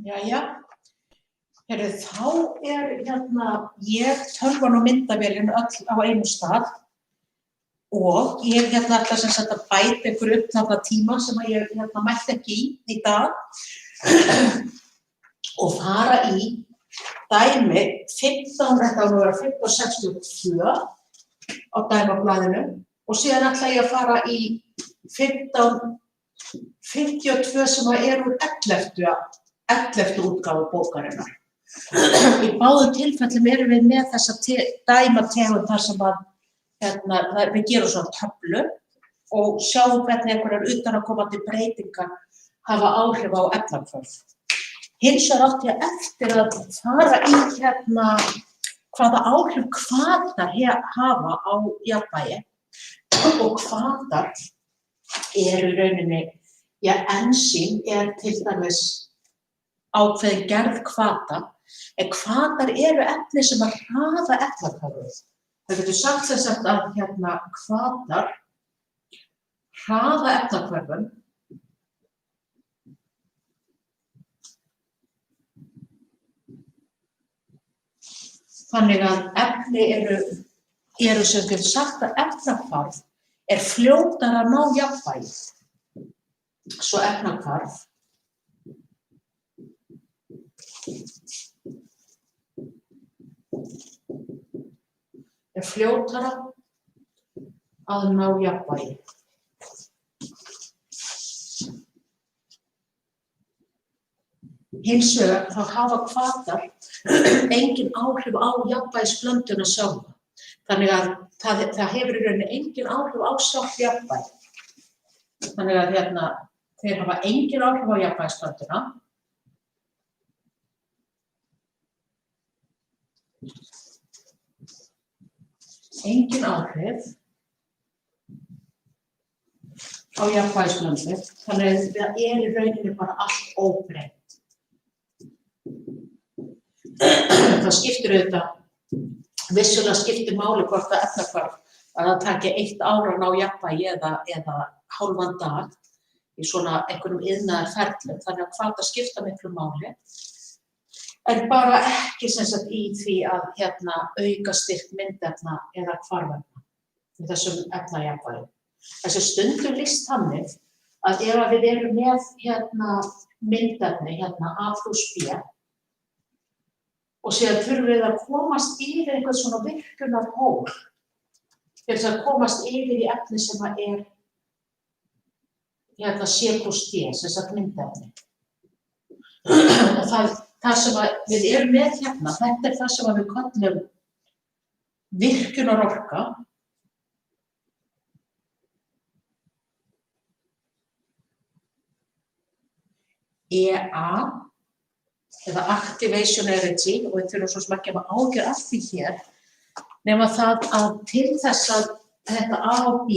Jæja, þá ég tölvan og myndavélin öll á einum stað og ég ætla sem sagt að bæta einhverju upp þarna tíma sem að ég mætti ekki í dag og fara í dæmi 1562 á dæmablaðinu og síðan ætla ég að fara í 1552 sem eru úr 11. útgáfu bókarinnar. Í báðum tilfellum erum við með þessa dæmategund þar sem að við gerum svona töflu og sjáum hvernig einhverjar utanaðkomandi breytingar hafa áhrif á efnahvörf. Hins vegar átti ég eftir að fara í hvaða áhrif hvatar hafa á jafnvægi og hvatar eru í rauninni, ensím til dæmis ákveðin gerð hvata, en hvatar eru efni sem að hraða efnahvörfum. Það getur sagt sem sagt að hvatar hraða efnahvörfum þannig að efni eru sem getur sagt að efnahvarf fljótara að ná jafnvægi. Svo efnahvarf fljótara að ná jafnvægi. Hins vegar þá hafa hvatar engin áhrif á jafnvægisblönduna sjálfa. Þannig að það hefur í rauninni engin áhrif á sjálft jafnvægi. Þannig að þeir hafa engin áhrif á jafnvægisblönduna. Engin áhrif á jafnvægisblöndu, þannig að það í rauninni bara allt óbreytt. Það skiptir auðvitað, vissulega skiptir máli hvort að efnahvarf að það taki 1 ár að ná jafnvægi eða hálfan dag í svona einhverjum iðnaðarferlum, þannig að hvatar skipta miklu máli. En bara ekki sem sagt í því að auka styrk myndefna eða hvarfefna í þessum efnajafnvægi. Þessi stundum lýst þannig að ef við erum með myndefni A plus B og síðan þurfum við að komast yfir einhvern svona virkunarhól til þess að komast yfir í efni sem að C plus D, sem sagt myndefni. Og það sem við erum með þetta það sem við kallum virkunarorka. EA, eða Activation Energy, og við þurfum svo sem ekki að hafa áhyggjur af því hér, nema það að til þess að þetta A og B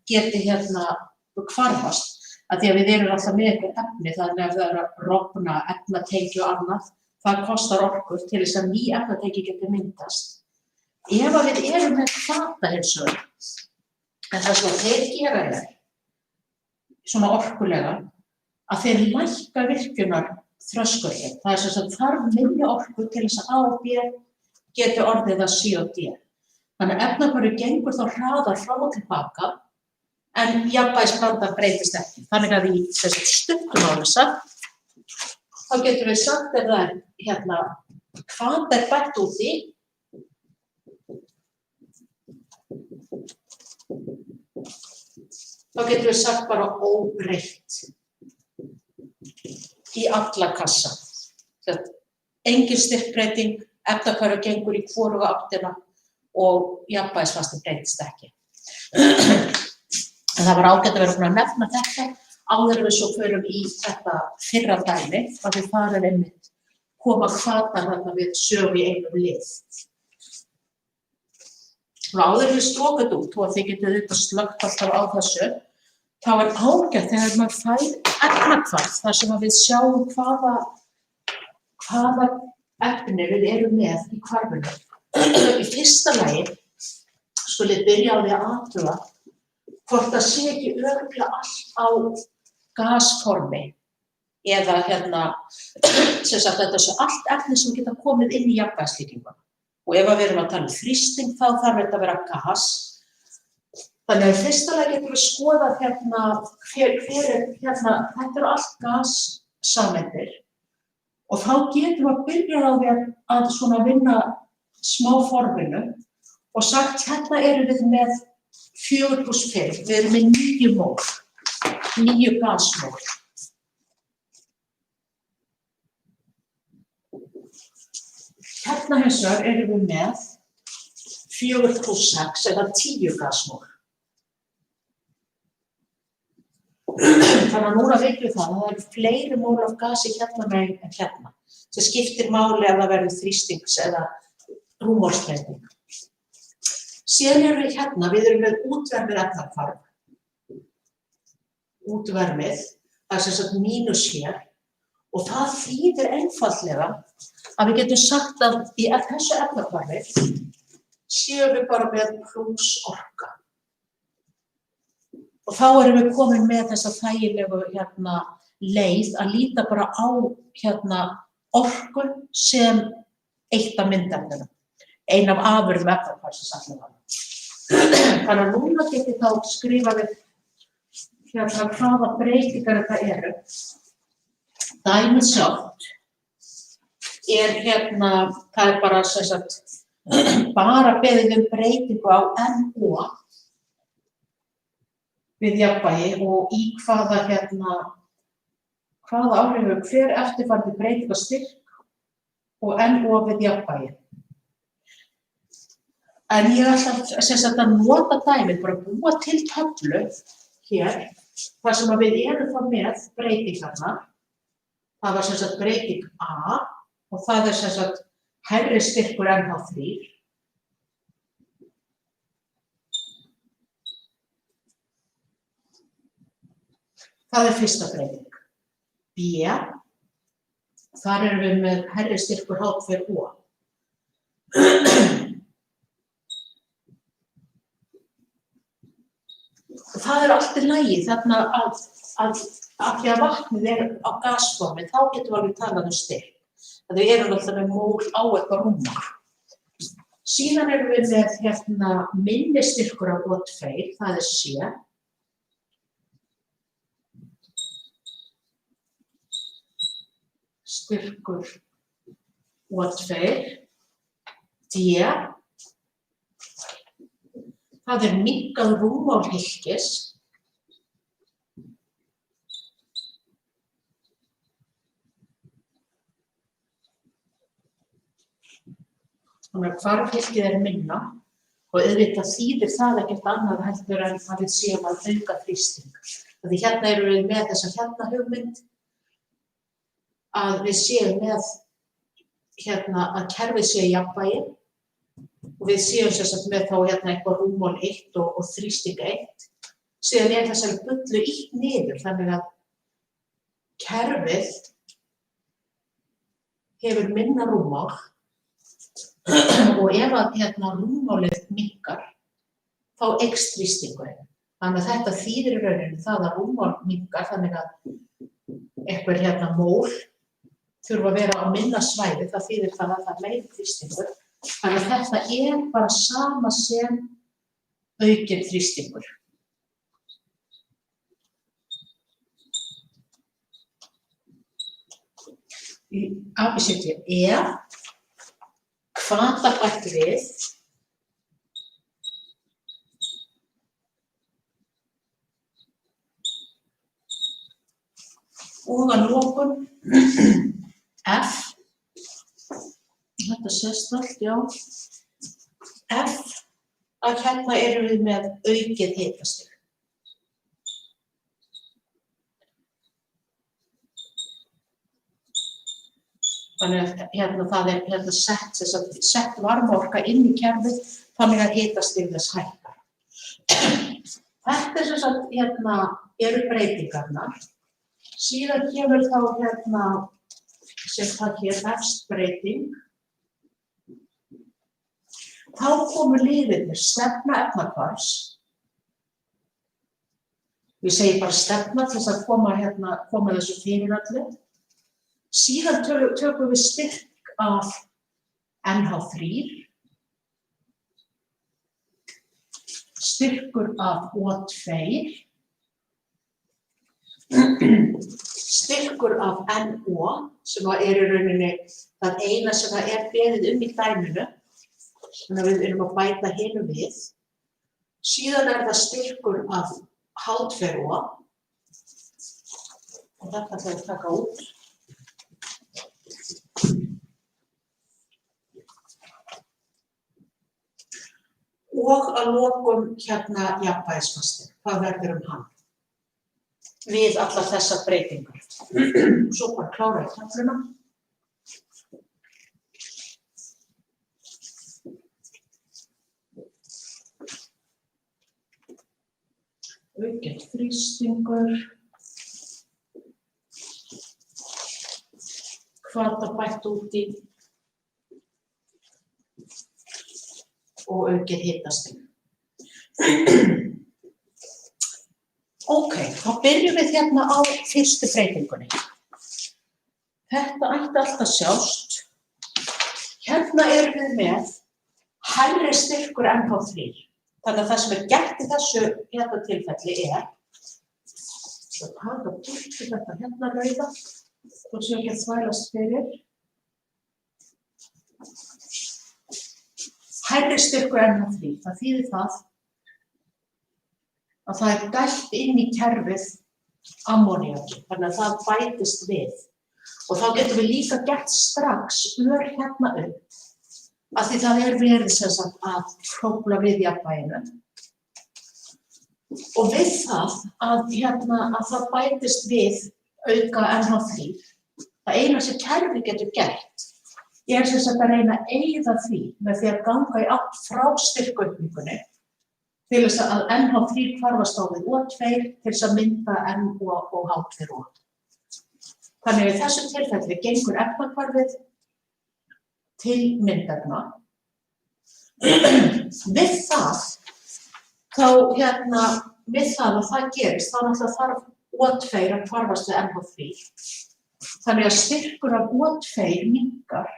geti hvarfast, að því að við erum alltaf með einhver efni, þannig að það er að rofna efnatengi og annað, það kostar orku til þess að ný efnatengi geti myndast. Ef að við erum með hvata hins vegar, en það sem þeir gera svona orkulega, að þeir lækka virkjunarþröskuldinn. Það sem sagt þarf minni orku til þess að A og B geti orðið að C og D. Þannig að efnahvarfið gengur þá hraðar fram og tilbaka, en jafnvægisblandan breytist ekki. Þannig að í stuttu máli sagt, þá getum við sagt ef það hvata bætt út í, þá getum við sagt bara óbreytt í alla kassa. Engin styrkbreyting, efnahvarfið gengur í hvoruga áttina og jafnvægisblandin breytist ekki. En það var ágætt að vera búin að nefna þetta áður en við svo förum í þetta fyrra dæmi, að við farum einmitt koma hvatar við sögu í einum lið. Og áður en við strókum þetta út, og þið getið þetta slökkt alltaf á þessu, þá ágætt þegar maður fær efnahvarf, þar sem við sjáum hvaða efni við erum með í hvarfinu. Í fyrsta lagi skulið byrja á því að athuga hvort það sé ekki örugglega allt á gasformi eða sem sagt þetta sé allt efni sem geta komið inn í jafnvægislíkingu. Og ef við erum að tala um þrýsting þá þarf þetta að vera gas. Þannig að í fyrsta lagi getum við skoðað þetta eru allt gassameindir og þá getum við að byrja á því að svona vinna smá forvinnu og sagt hérna erum við með 4 + 5, við erum með 9 mól, 9 gasmól. Hérna hins vegar erum við með 4 + 6 eða 10 gasmól. Þannig að núna veitum við það að það eru fleiri mól af gasi hérna megin en hérna, sem skiptir máli ef það verður þrýstings eða rúmmálsbreyting. Síðan erum við hérna, við erum með útvermið efnahvarf. Útvermið, það er sem sagt mínus hér og það þýðir einfaldlega að við getum sagt að í þessu efnahvarfi séum við bara með plús orka. Og þá erum við komin með þessa þægilegu leið að líta bara á orku sem eitt af myndefninu, ein af afurðum efnahvarfsins allavega. Þannig að núna get ég þá skrifað við hvaða breytingar þetta eru. Dæmið sjálft það er bara sem sagt bara beðið breytingu á NO við jafnvægi og í hvaða áhrifum hver eftirfarandi breytinga styrk og NO við jafnvægi. En ég ætla sem sagt að nota dæmið, bara búa til töflu hér, þar sem við erum þá með breytingarna. Það var sem sagt breyting A og það er sem sagt hærri styrkur en þá 3. Það er fyrsta breyting. B, þar erum við með hærri styrkur H2O. Og það er allt í lagi þarna að því að vatnið er á gasformi, þá getum við alveg talað styrk. Það eru alltaf með mól á eitthvað rúmmál. Síðan erum við með minni styrkur á O2, það er C. Styrkur O2, D. Það er minnkað rúmmál hylkis. Þannig að hvarfhylkið er minna og auðvitað þýðir það ekkert annað heldur en að við séum að auka þrýsting. Því hérna erum við með þessa hugmynd að við séum með að kerfið sé í jafnvægi og við séum sem sagt með þá eitthvað rúmmál 1 og þrýsting 1. Síðan er þessari bullu ýtt niður þannig að kerfið hefur minna rúmmál og ef að rúmmálið minnkar þá eykst þrýstingurinn. Þannig að þetta þýðir í rauninni það að rúmmál minnkar þannig að einhver mól þurfa að vera á minna svæði, það þýðir það að það meiri þrýstingur. Þannig að þetta er bara sama sem aukinn þrýstingur. Í ABC hvata bætt við og að lokum F, þetta sést allt, já, F, að hérna erum við með aukið hitastig. Þannig að það er sett varmaorka inn í kerfið, þannig að hitastig þess hækkar. Þetta er sem sagt, eru breytingarnar. Síðan kemur þá sem það hér efst breyting. Þá komur liðirnir stefna efnahvarfs. Ég segi bara stefna til þess að koma þessu fyrir öllu. Síðan tökum við styrk af NH3, styrkur af O2, styrkur af NO, sem er í rauninni það eina sem er beðið í dæminu, þannig að við erum að bæta hinu við. Síðan er það styrkur af H2O, og þetta ætla ég að taka út. Og að lokum jafnvægisfastir, hvað verður hann? Við allar þessar breytingar. Svo bara klára ég töfluna. Aukinn þrýstingur. Hvata bætt út í. Og aukið hitastig. Ok, þá byrjum við á fyrstu breytingunni. Þetta ætti allt að sjást. Hérna erum við með hærri styrkur NH3. Þannig að það sem er gert í þessu tilfelli er að taka burtu þetta rauða og svo ekki að þvælast fyrir. Hærri styrkur NH3, það þýðir það að það er dælt inn í kerfið ammóníaki, þannig að það bætist við. Og þá getum við líka gert strax ör hérna upp, af því það er verið sem sagt að hrófla við jafnvæginu. Og við það að það bætist við auka NH3, það eina sem kerfið getur gert, er sem sagt að reyna að eyða því með því að ganga í átt frá styrkaukningunni til þess að NH3 hvarfast á við O2 til þess að mynda NO og H2O. Þannig að í þessu tilfelli gengur efnahvarfið til myndefna. Við það að það gerist, þá náttúrulega þarf O2 að hvarfast við NH3. Þannig að styrkur af O2 minnkar.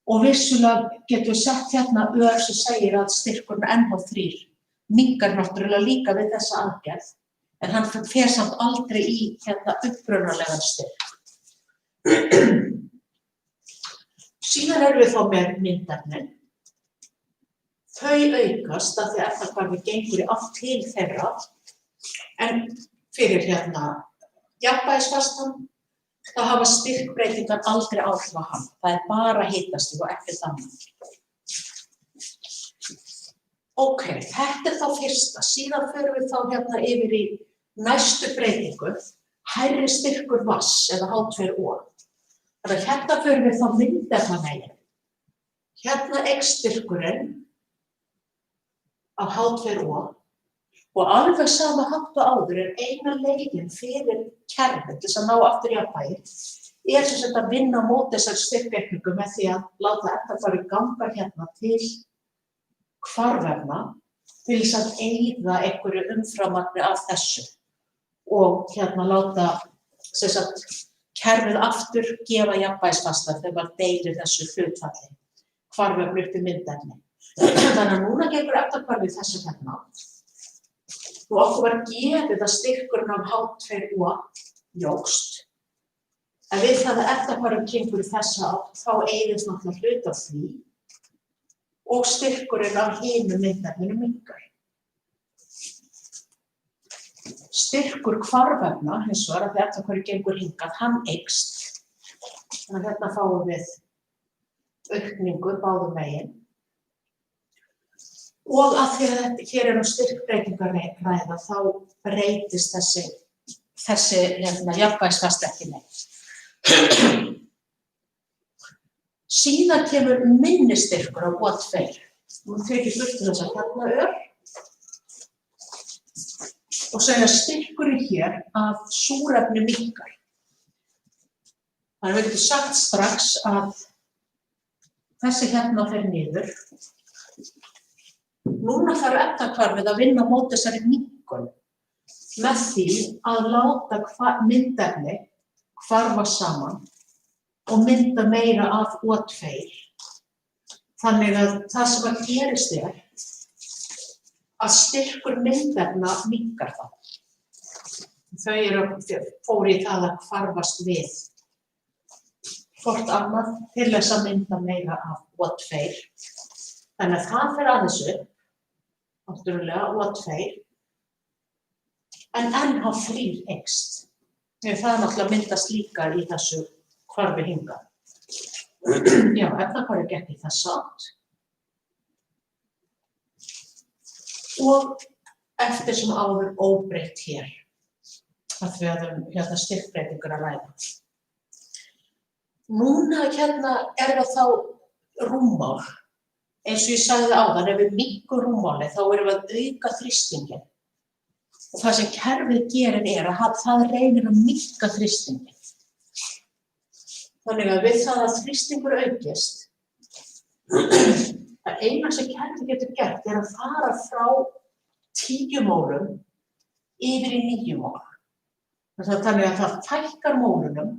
Og vissulega getum við sett ör sem segir að styrkurinn NH3 minnkar náttúrulega líka við þessa aðgerð, en hann fer samt aldrei í upprunalegan styrk. Síðan erum við þá með myndefnin. Þau aukast af því að efnahvarfið gengur í átt til þeirra, en fyrir jafnvægisfastan, það hafa styrkbreytingar aldrei áhrif á hann. Það er bara hitastig og ekkert annað. Ok, þetta er þá fyrsta. Síðan förum við þá yfir í næstu breytingu, hærri styrkur vatns eða H2O. Þannig að förum við þá myndefnamegin. Eykst styrkurinn af H2O. Og alveg sama hátt og áður er eina leiðin fyrir kerfið til þess að ná aftur jafnvægi er sem sagt að vinna á móti þessari styrkaukningu með því að láta efnahvarfið ganga til hvarfefna til þess að eyða einhverju umframmagni af þessu og láta sem sagt kerfið aftur gefa jafnvægisfasta þegar maður deilir þessu hlutfalli hvarfefni upp í myndefni. Þannig að núna gengur efnahvarfið þessu og okkur var gefið að styrkurinn af H2O jókst. En við það að efnahvarfið gengur í þessa átt, þá eyðist náttúrulega hluti af því og styrkurinn af hinu myndefninu minnkar. Styrkur hvarfefna, hins vegar, að efnahvarfið gengur hingað, hann eykst. Þannig að fáum við aukningu báðum megin. Og að því að hér styrkbreytingar ræða, þá breytist þessi jafnvægisfasti ekki neitt. Síðan kemur minni styrkur á O2. Nú tekið burtu þessa ör og segja styrkurinn hér að súrefni minnkar. Þannig að við getum sagt strax að þessi fer niður. Núna þarf efnahvarfið að vinna á móti þessari minnkun. með því að láta myndefni hvarfa saman og mynda meira af O2. Þannig að það sem að gerist að styrkur myndefna minnkar það. Þau fóru í það að hvarfast við hvort annað til þess að mynda meira af O2. Þannig að það fer aðeins upp, náttúrulega O2, en NH3 eykst. Það náttúrulega myndast líka í þessu hvarfi hingað. Já, efnahvarfið gekk í þessa átt. Og eftir sem áður óbreytt hér, að við höfum styrkbreytingur að ræða. Núna er það þá rúmmál. Eins og ég sagði áðan, ef við minnkum rúmmálið, þá erum við að auka þrýstinginn. Og það sem kerfið gerir að það reynir að minnka þrýstinginn. Þannig að við það að þrýstingur aukist, það eina sem kerfið getur gert að fara frá 10 mólum yfir í 9 mól. Þannig að það fækkar mólunum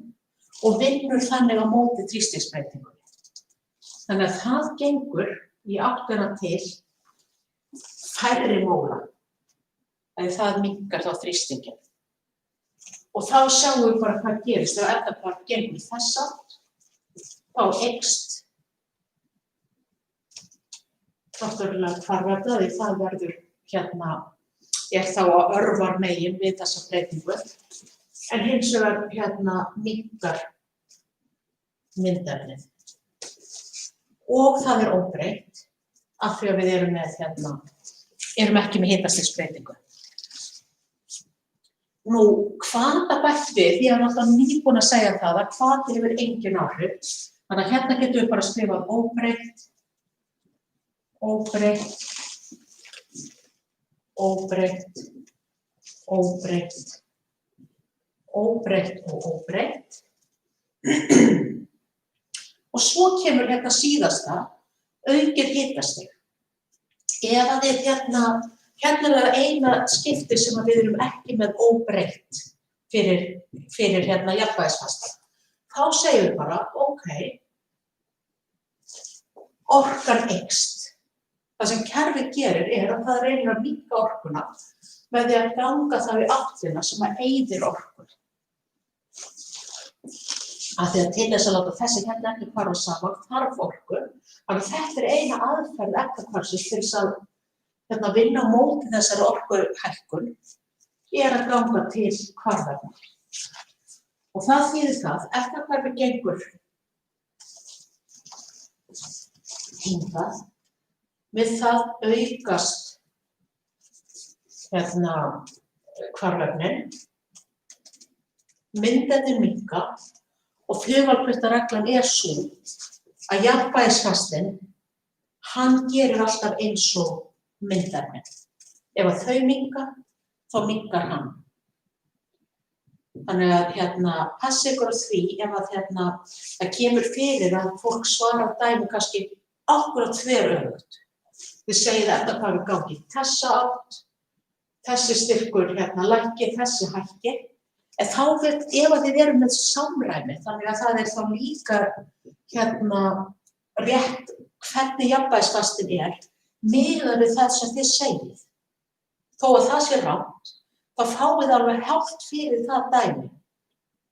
og vinnur þannig á móti þrýstingsbreytingunni. Þannig að það gengur í áttina til færri móla, það minnkar þá þrýstinginn. Og þá sjáum við bara hvað gerist. Ef efnahvarf gengur í þessa átt, þá eykst náttúrulega hvarfefnið, það verður þá á örvarmegin við þessa breytingu. En hins vegar minnkar myndefnið. Og það er óbreytt af því að við erum ekki með hitastigsbreytingu. Nú, hvata bætt við, ég hef alltaf nýbúin að segja það að hvati hefur engin áhrif. Þannig að hérna getum við bara skrifað óbreytt, óbreytt, óbreytt, óbreytt, óbreytt og óbreytt. Og svo kemur síðasta, aukið hitastig. Ef við er það eina skipti sem við erum ekki með óbreytt fyrir jafnvægisfasta. Þá segjum við bara, ok, orkan eykst. Það sem kerfið gerir að það reynir að minnka orkuna með því að ganga þá í áttina sem að eyðir orkun. Af því að til þess að láta þessi ekki hvarfa saman þarf orku. Þannig að þetta er eina aðferð ekkahvarfsins til þess að vinna á móti þessari orkuhækkun að ganga til hvarfefna. Og það þýðir það, eftir að hverfi gengur hingað, við það aukast hvarfefnin, myndefnin minnka og flugvalputtareglan sú að jafnvægisfastinn, hann gerir alltaf eins og myndefnin. Ef að þau minnka, þá minnkar hann. Þannig að passi ykkur á því ef að það kemur fyrir að fólk svarar dæmi kannski akkúrat þveröfugt. Þið segið að þetta hvað við gangi þessa átt, þessi styrkur lækki, þessi hækki. En þá ef að þið erum með samræmi, þannig að það þá líka rétt hvernig jafnvægisfastinn miðað við það sem þið segið. Þó að það sé rangt, þá fáið alveg hálft fyrir það dæmi.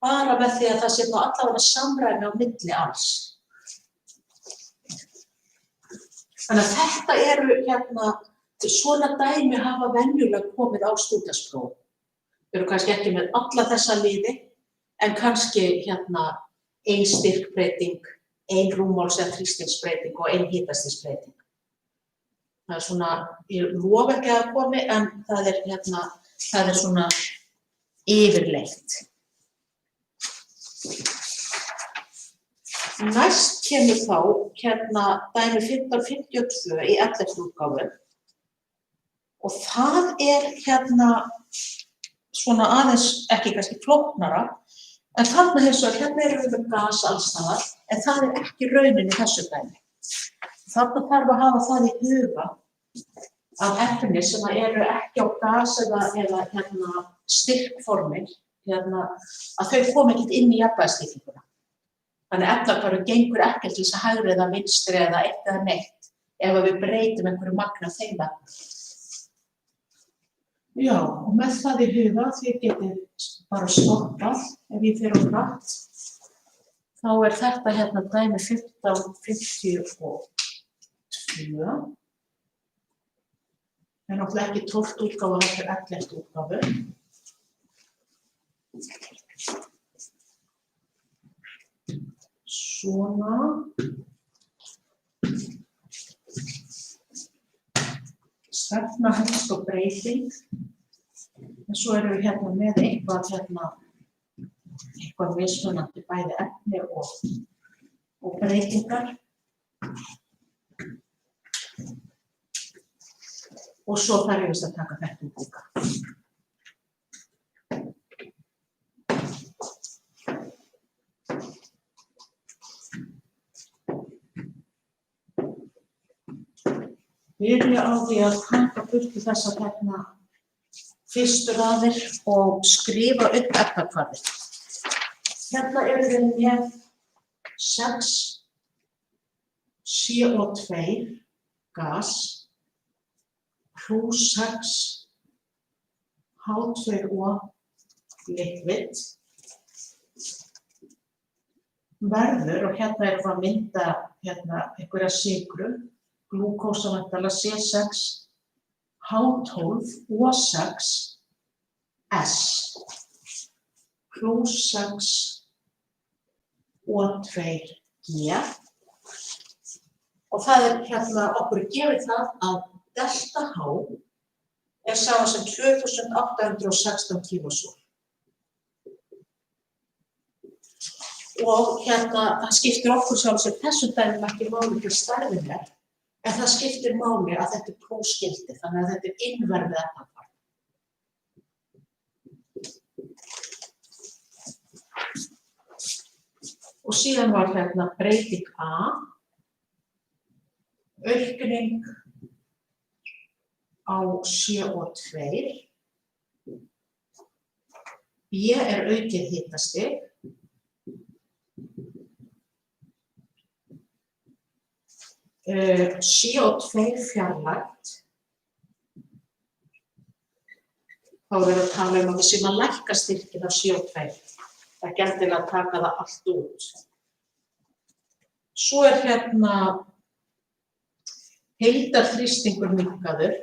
Bara með því að það sé allavega samræmi á milli alls. Þannig að þetta svona dæmi hafa venjulega komið á stúdentspróf. Við erum kannski ekki með alla þessa liði, en kannski ein styrkbreyting, ein rúmmáls- eða þrýstingsbreyting og ein hitastigsbreyting. Það svona, ég lofa ekki að komi, en það er svona yfirleitt. Næst kemur þá dæmi 1552 í 11. útgáfu og það svona aðeins ekki kannski flóknara, en þarna erum við með gas alls staðar, en það er ekki raunin í þessu dæmi. Þarna þarf að hafa það í huga af efni sem eru ekki á gas eða styrkformir, að þau koma ekkert inn í jafnvægisstrykkinguna. Þannig efnahvarfið gengur ekkert til þess að hægri eða vinstri eða eitt eða neitt ef við breytum einhverju magni af þeim efnum. Já, og með það í huga, þið getið bara stoppað ef ég fer á hratt. Þá þetta dæmi 1552. Það er náttúrulega ekki 12 útgáfa, þetta er 11 útgáfu. Svona. Stefna, helst og breyting. En svo erum við með eitthvað mismunandi bæði efni og breytingar. Og svo þarf ég að taka þetta líka. Byrja á því að taka burtu þessar fyrstu raðir og skrifa upp efnahvarfið. Hérna eru við með 6 CO2 gas plus 6 H2O liquid verður, og hérna erum við að mynda einhverja sykru, glúkósa væntanlega C6 H12 O6 S plus 6 O2 G. Og það okkur gefið það að delta H er sama sem 2816 kilosúl. Og það skiptir okkur sjálfsagt þessum dæmum ekki máli til stærðin er, en það skiptir máli að þetta er prófskildi, þannig að þetta er innverfið efnahvarf. Og síðan var breyting A, aukning á CO2, B er aukið hitastig, CO2 fjarlægt, þá erum við að tala að við séum að lækka styrkinn af CO2, það er ekki að taka það allt út. Svo er heildarþrýstingur minnkaður.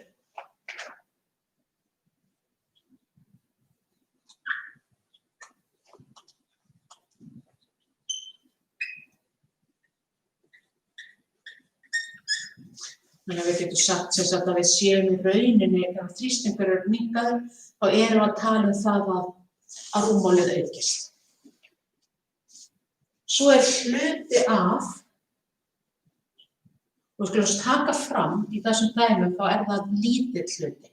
Þannig að við getum sagt að við séum í rauninni, ef þrýstingur er minnkaður, þá erum við að tala það að rúmmálið aukist. Svo er hluti af, og við skulum taka fram í þessum dæmum, þá er það lítill hluti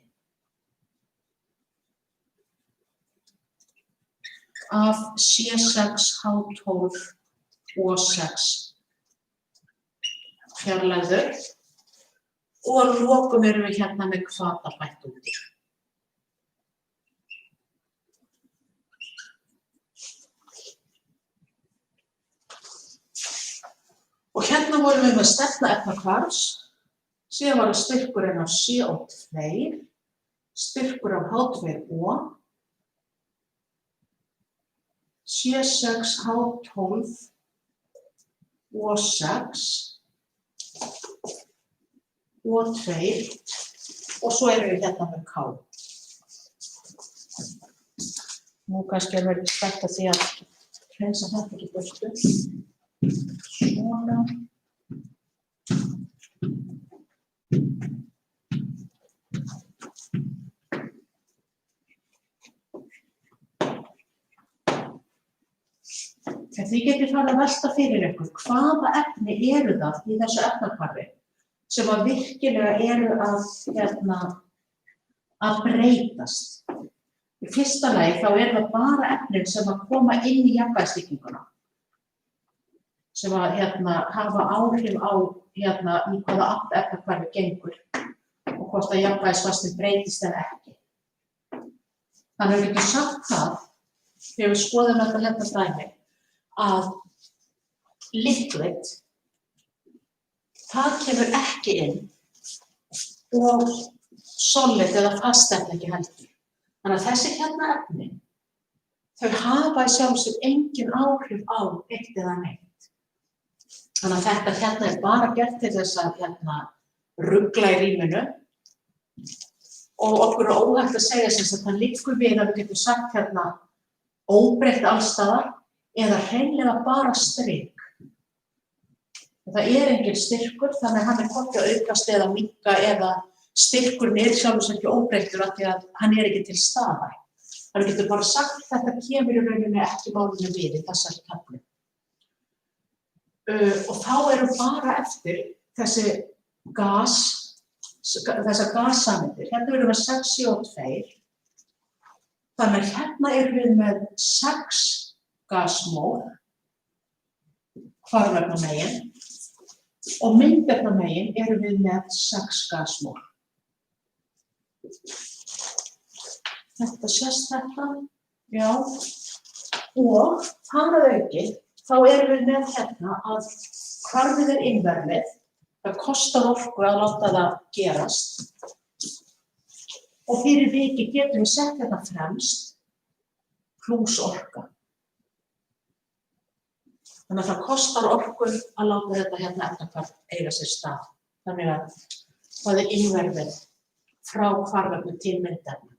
af C6H12 O6 fjarlægður. Og að lokum erum við með hvata bætt út í. Og vorum við með stefna efnahvarfs, síðan var það styrkurinn af CO2, styrkur af H2O, C6H12 O6, O2 og svo erum við með K. Nú kannski er verið stætt að því að hreinsa þetta ekki burtu. Svona. Þið getið farið að velta fyrir ykkur, hvaða efni eru það í þessu efnahvarfi sem að virkilega eru að breytast. Í fyrsta lagi þá er það bara efnin sem að koma inn í jafnvægisstrykkinguna, sem að hafa áhrif á í hvaða átt efnahvarfi gengur. Og og hvort að jafnvægisfastinn breytist en ekki. Þannig að við getum sagt það, þegar við skoðum þetta hérna dæmi, að liquid, það kemur ekki inn og solid eða fast efni ekki heldur. Þannig að þessi hérna efni, þau hafa í sjálfu sér engin áhrif á eitt eða neitt. Þannig að þetta hérna er bara gert til þess að rugla í rýminu og okkur er óhægt að segja sem að það liggur við að við getum sagt hérna óbreytt alls staðar eða hreinlega bara strik. Það er engin styrkur, þannig að hann er hvorki að aukast eða minnka eða styrkurinn er sjálfur sér ekki óbreyttur af því að hann er ekki til staðar. Þannig að við getum bara sagt að þetta kemur í rauninni ekki málinu við í þessari kafli. Og þá eru bara eftir þessar gassameindir. Hérna erum við 6 CO2. Þannig að hérna erum við með 6 gasmól hvarfefnamegin og myndefnamegin erum við með 6 gasmól. Þetta sést þetta, já, og þar að auki þá erum við með hérna að hvarfið er innverfið, það kostar orku að láta það gerast og fyrir vikið getum við sett hérna fremst plús orka. Þannig að það kostar orku að láta þetta hérna eftirhvert eiga sér stað. Þannig að það er innverfið frá hvarfefni til myndefni.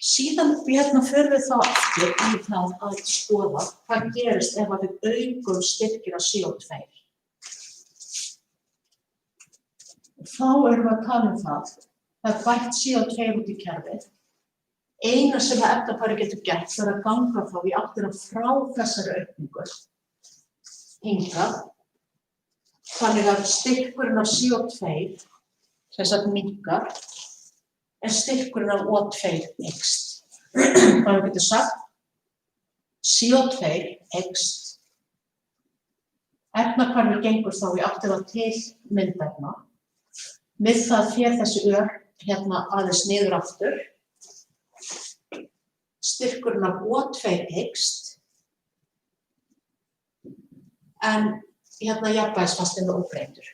Síðan hérna förum við þá aftur í það að skoða hvað gerist ef við aukum styrkina CO2. Þá erum við að tala um það er bætt CO2 út í kerfið. Eina sem efnafari getur gert er að ganga þá í áttina frá þessari aukningu hingað. Þannig að styrkurinn af CO2 sem sagt minnkar en styrkurinn af O2 eykst. Þannig að við getum sagt CO2 eykst. Efnahvarfið gengur þá í áttina til myndefna. Við það fer þessi ör hérna aðeins niður aftur. Styrkurinn af O2 eykst. En hérna jafnvægisfastinn er óbreyttur.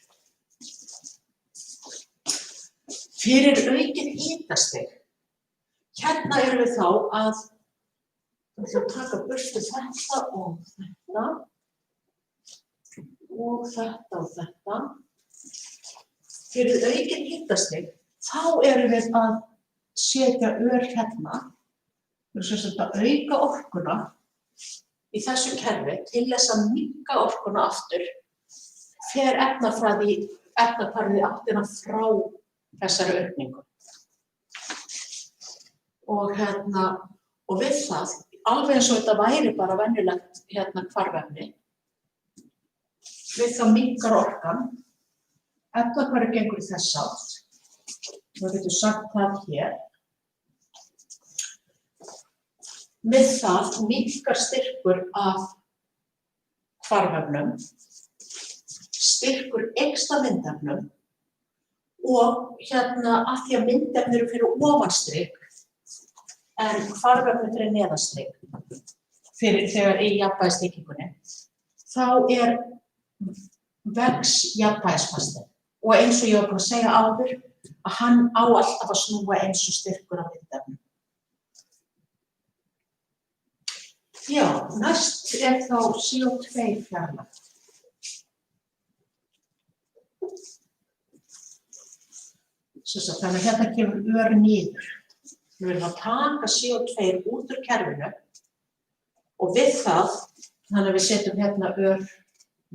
Fyrir aukið hitastig, hérna erum við þá að við ætlum að taka burtu þetta og þetta og þetta og þetta. Fyrir aukið hitastig, þá erum við að setja ör hérna, við erum að auka orkuna í þessu kerfi til þess að minnka orkuna aftur, fer efnahvarfið áttina frá þessari aukningu. Og við það, alveg eins og þetta væri bara venjulegt hvarfefni, við það minnkar orkan, efnahvarfið gengur í þess átt, við getum sagt það hér, við það minnkar styrkur af hvarfefnum, styrkur eykst af myndefnum, og hérna að því að myndefni eru fyrir ofanstrik en hvarfefni fyrir neðanstrik þegar í jafnvægisstyggingunni, þá vex jafnvægisfastinn og eins og ég var búin að segja áður að hann á alltaf að snúa eins og styrkur af myndefnum. Já, næst þá CO2 fjarlægt. Þannig að hérna kemur ör niður. Við erum að taka CO2 út úr kerfinu og við það, þannig að við setjum hérna ör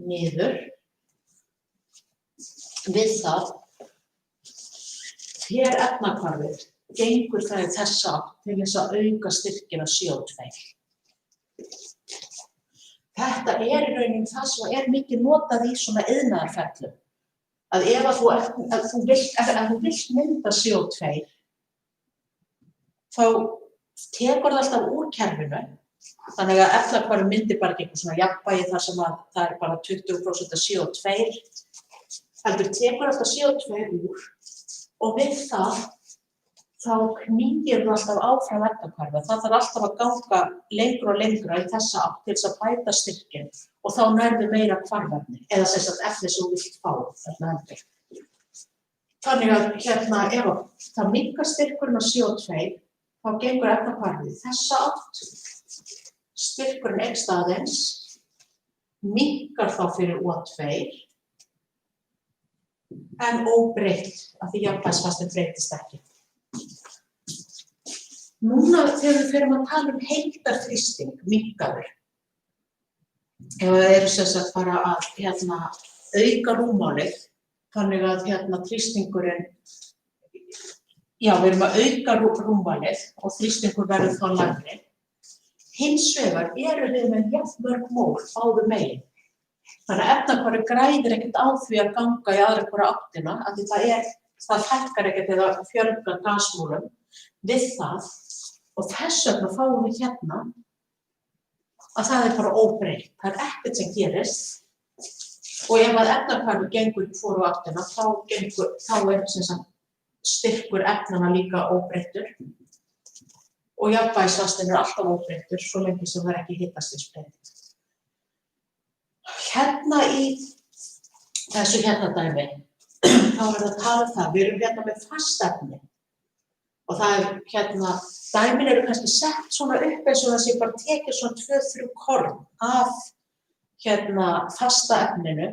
niður, við það fer efnahvarfið gengur það í þessa átt til þess að auka styrkina CO2. Þetta í rauninni það sem mikið notað í svona iðnaðarferlum. Að ef þú vilt mynda CO2, þá tekur það alltaf úr kerfinu, þannig að efnahvarfið myndir bara ekki eitthvað svona jafnvægi þar sem að það bara 20% CO2 heldur tekur alltaf CO2 úr og við það þá knýir það alltaf áfram efnahvarfið. Það þarf alltaf að ganga lengra og lengra í þessa átt til þess að bæta styrkinn og þá nærðu meira hvarfefni eða sem sagt efni sem þú vilt fá þarna heldur. Þannig að ef það minnkar styrkurinn á CO2 þá gengur efnahvarfið í þessa átt, styrkurinn eykst aðeins, minnkar þá fyrir O2 en óbreytt af því jafnvægisfastinn breytist ekki. Núna þegar við förum að tala heildarþrýsting, minnkaður, ef það eru sem sagt bara að auka rúmmálið, þannig að þrýstingurinn, já við erum að auka rúmmálið og þrýstingur verður þá lægri. Hins vegar eru við með jafnmörg mól báðum megin. Þannig að efnahvarfið græðir ekkert á því að ganga í aðra hvora áttina, af því það fækkar ekkert eða fjölgar gasmólum við það og þess vegna fáum við að það bara óbreytt. Það ekkert sem gerist og ef að efnahvarfið gengur í hvora áttina þá sem sagt styrkur efnanna líka óbreyttur og jafnvægisfastinn alltaf óbreyttur svo lengi sem það ekki hitastigsbreyting. Í þessu dæmi, þá er að tala það, við erum með fast efni og það dæmin eru kannski sett svona upp eins og það sé bara tekið svona 2-3 korn af fasta efninu,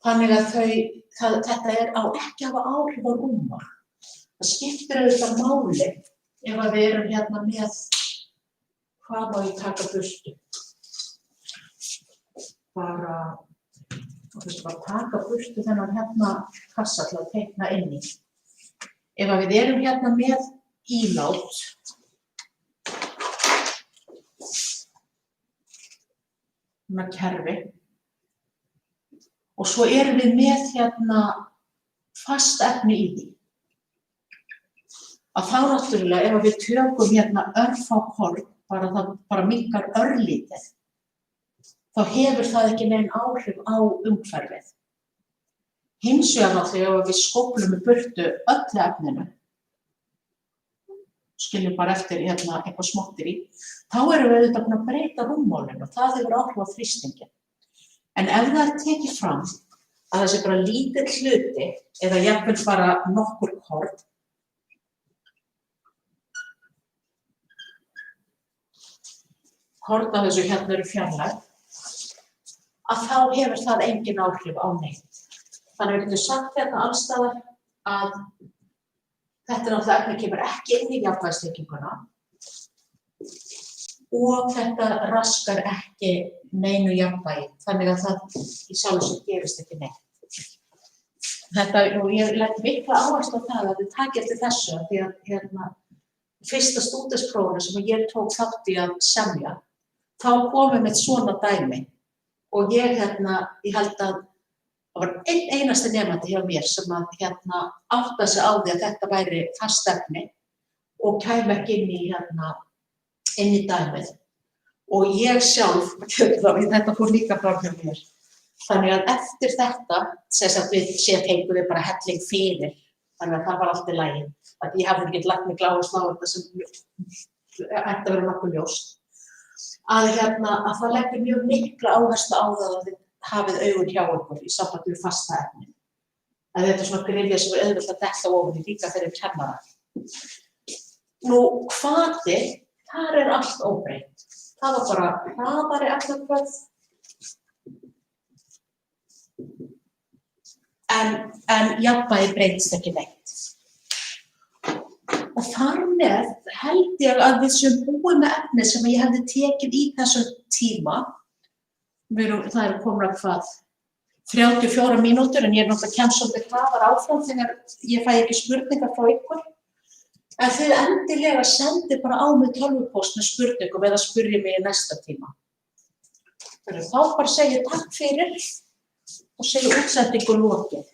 þannig að þetta á ekki að hafa áhrif á rúmmál. Það skiptir auðvitað máli ef að við erum með, hvað má ég taka burtu? Þú veist bara taka burtu þennan kassa til að teikna inn í. Ef að við erum með ílát, kerfi, og svo erum við með fast efni í því. Að þá náttúrulega ef við tökum örfá korn, bara minnkar örlítið, þá hefur það ekki nein áhrif á umhverfið. Hins vegar náttúrulega ef við skóflum í burtu öllu efninu, skiljum bara eftir eitthvað smottir í, þá erum við auðvitað búin að breyta rúmmálinu og það hefur áhrif á þrýstinginn. En ef það tekið fram að það sé bara lítill hluti eða jafnvel bara nokkur korn, korn af þessu eru fjarlægð, að þá hefur það engin áhrif á neitt. Þannig að við getum sagt alls staðar að þetta náttúrulega efni kemur ekki inn í jafnvægisteikinguna og þetta raskar ekki neinu jafnvægi, þannig að það í sjálfu sér gerist ekki neitt. Og ég legg mikla áherslu á það að við takið eftir þessu, því að fyrsta stúdentsprófinu sem ég tók þátt í að semja, þá komum við svona dæmi. Og ég held að það var einasti nemandi hjá mér sem áttaði sig á því að þetta væri fast efni og kæmi ekki inn í dæmið. Og ég sjálf, þetta fór líka fram hjá mér. Þannig að eftir þetta, fengum við bara helling fyrir, þannig að það var allt í lagi. Ég hafði ekki lagt mig áherslu á þetta sem ætti að vera nokkuð ljóst. Að það leggur mjög mikla áherslu á það að þið hafið augun hjá ykkur í sambandi við fasta efni. Að þetta er svona gryfja sem er auðvelt að detta ofan í líka fyrir kennara. Hvati, þar er allt óbreytt. Það var bara hraðari efnahvörf. En jafnvægi breytist ekki neitt. Og þar með held ég að við séum búið með efni sem ég hefði tekið í þessum tíma. Það eru komin að 34 mínútur, en ég er náttúrulega kemst svolítið hraðar áfram þegar ég fæ ekki spurningar frá ykkur. En þið endilega sendi bara á mig tölvupóst með spurningum eða spurja mig í næsta tíma. Þá bara segi takk fyrir og segi útsendingu lokið.